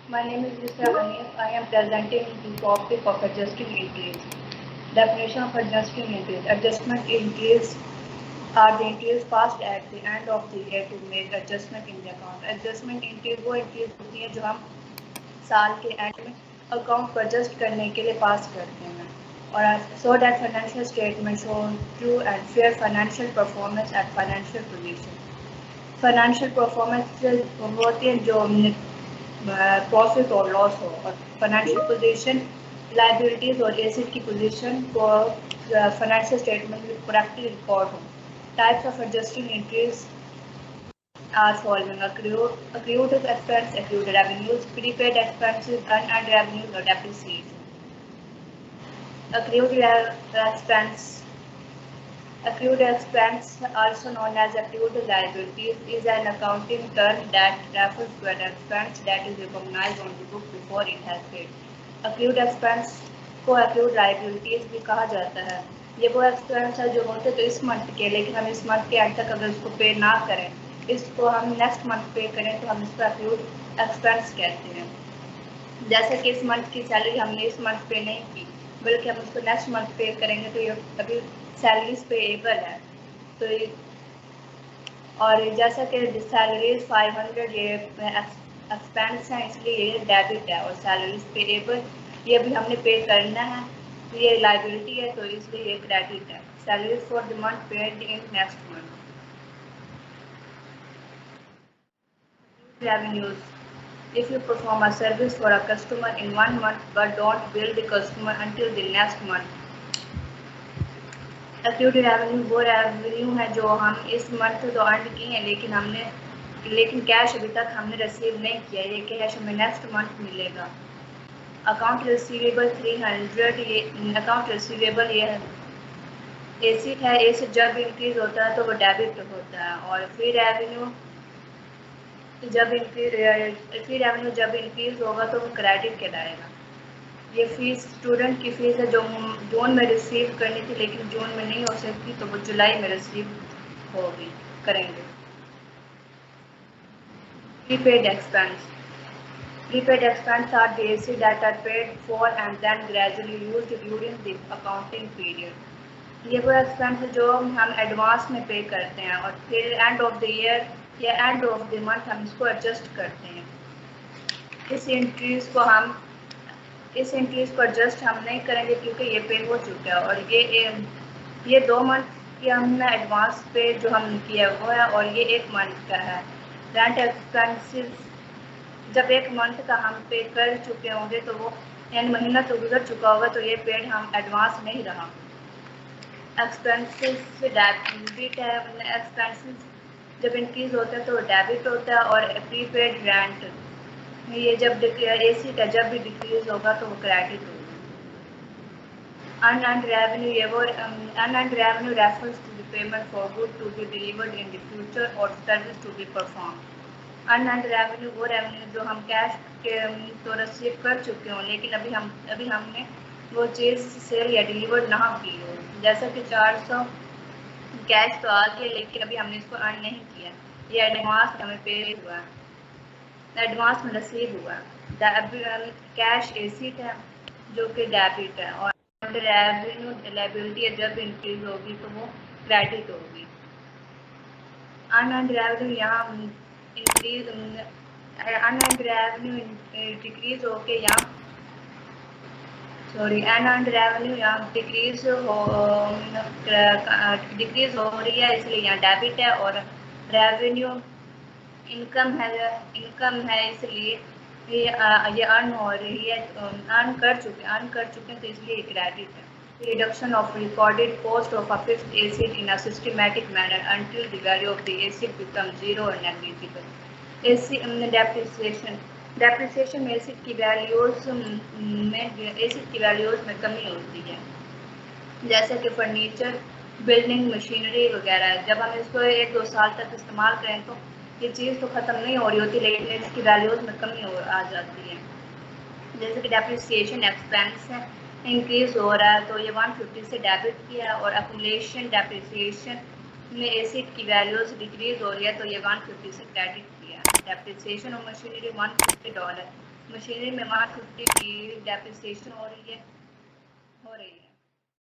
My name is Mr. Hanif. I am presenting the topic of adjusting entries. Definition of adjusting entries. Adjustment entries are the entries passed at the end of the year to make adjustment in the account. Adjustment entries वो entries होती हैं जो हम साल के and में account को adjust करने के लिए पास करते हैं और so that financial statement show true and fair financial performance and financial position. Financial performance होती है जो प्रॉफिट और लॉस हो और फाइनेंशियल पोजीशन लाइबिलिटीज और एसेट की पोजीशन को फाइनेंशियल स्टेटमेंट में करेक्टली रिकॉर्ड हो. Types of adjusting entries are following: accrued expense, accrued revenues, prepaid expenses, unearned revenues or depreciation. Accrued expense. Accrued expense, also known as accrued liabilities, is an accounting term that refers to an expense that is recognized on the book before it has paid. Accrued expense को accrued liabilities भी कहा जाता है. ये वो expense है जो होते तो इस मंथ के, लेकिन हम इस मंथ के एंड तक अगर इसको पे ना करें, इसको हम नेक्स्ट मंथ पे करें तो हम इसको accrued expense कहते हैं. जैसे कि इस मंथ की सैलरी हमने इस मंथ पे नहीं की बल्कि हम उसको नेक्स्ट मंथ पे करेंगे तो ये अभी सैलरीज पेएबल है. तो ये और जैसा कि सैलरीज 500 ये एक्सपेंस है इसलिए ये डेबिट है और सैलरीज पेएबल ये भी हमने पे करना है तो ये लाइबिलिटी है तो इसलिए ये क्रेडिट है. Salaries for the month paid in next month. Revenues. If you perform a service for a customer in 1 month but don't bill the customer until the next month. Activity revenue वो revenue है जो हम इस month तो earn किए हैं लेकिन cash अभी तक हमने रिसीव नहीं किया. ये कैश हमें नेक्स्ट मंथ मिलेगा. Account receivable 300. ये अकाउंट रिसीवेबल ये एसिड है. एसिड जब इंक्रीज होता है तो वो डेबिट होता है और फ्री रेवेन्यू जब इंक्रीज होगा तो वो क्रेडिट कहलाएगा. ये फीस स्टूडेंट की फीस है जो जून में रिसीव करनी थी लेकिन जून में नहीं हो सकती तो वो जुलाई में रिसीव होगी करेंगे. Prepaid expense. Prepaid expenses are the assets that are paid for and then gradually used during the accounting period. ये वो एक्सपेंस है जो हम एडवांस में पे करते हैं और फिर एंड ऑफ द ईयर या एंड ऑफ द मंथ हम इसको एडजस्ट करते हैं. इस एंट्रीज को एडजस्ट हम नहीं करेंगे क्योंकि ये पे हो चुका है और ये 2 मंथ की हमने एडवांस पे जो हम किया वो है और ये 1 मंथ का है. रेंट एक्सपेंसेस जब 1 मंथ का हम पे कर चुके होंगे तो वो यानी महीना तो गुजर चुका होगा तो ये पेड हम एडवांस नहीं रहा. एक्सपेंसेस डेबिट है. एक्सपेंसेस जब इंक्रीज होता है तो डेबिट होता है और प्रीपेड रेंट ये जब एसी का जब भी डिक्रीज होगा तो वो क्रेडिट होगा. अनअर्न्ड रेवेन्यू ये वो unearned revenue refers to the payment for good to be delivered in the future और service to be perform. Unearned revenue वो रेवेन्यू जो हम कैश के तो रिसीव कर चुके हों लेकिन अभी हमने वो चीज़ सेल या डिलीवर ना की हो. जैसा कि 400 कैश तो आ गया लेकिन अभी हमने इसको अर्न नहीं किया. ये एडवांस हमें पे हुआ है, एडवांस में रिसीव हुआ. कैश एसिड है जो कि डेबिट है और रेवेन्यू लायबिलिटी जब इंक्रीज होगी तो वो क्रेडिट होगी. अनअर्न्ड रेवेन्यू यहाँ इंक्रीज अनअर्न्ड रेवेन्यू डिक्रीज होके यहाँ अनअर्न्ड रेवेन्यू यहाँ डिक्रीज हो रही है इसलिए यहाँ डेबिट है और रेवेन्यू इनकम है इसलिए ये अर्न हो रही है. अर्न कर चुके तो इसलिए क्रेडिट है. Reduction of recorded cost of a fixed asset in a systematic manner until the value of the asset becomes zero or negligible. Depreciation में एसिड की वैल्यूज में कमी होती है. जैसे कि फर्नीचर, बिल्डिंग, मशीनरी वगैरह जब हम इसको 1-2 साल तक इस्तेमाल करें तो ये चीज़ तो ख़त्म नहीं हो रही होती लेकिन इसकी वैल्यूज में कमी आ जाती है. जैसे कि डेप्रिसिएशन एक्सपेंस है इंक्रीज हो रहा है तो ये 150 से डेबिट किया और अकुमुलेशन डेप्रिसिएशन में एसिड की वैल्यूज डिक्रीज हो रही है तो ये 150 से क्रेडिट किया. डेप्रिसिएशन ऑफ मशीनरी $150 मशीनरी में 150 की डेप्रिसिएशन हो रही है